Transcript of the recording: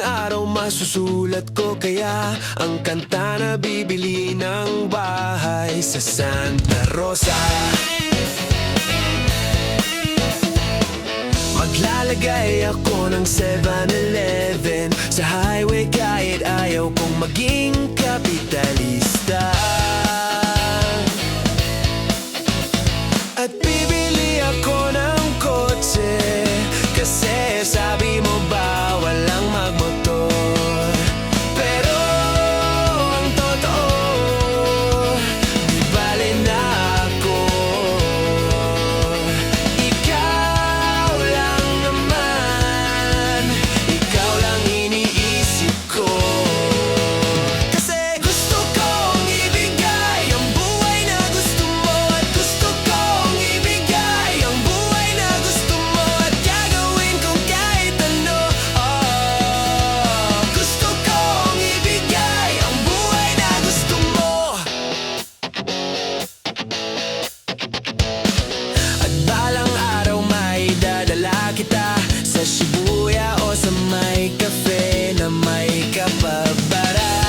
araw masusulat ko kaya ang kanta na bibili ng bahay sa Santa Rosa. Maglalagay ako ng 7-Eleven sa highway kahit ayaw kong maging kapitalista. At bibili ako ng kotse kasi sabi mo bawal lang magmotor. Pero ang totoo, di bale na ako. Ikaw lang naman, ikaw lang iniisip ko. Kasi gusto kong ibigay ang buhay na gusto mo. At gusto kong ibigay ang buhay na gusto mo. At gagawin kong kahit ano. Gusto kong ibigay ang buhay na gusto mo. At balang araw may dadala kita sa Shibuya o sa may cafe na may kapabara.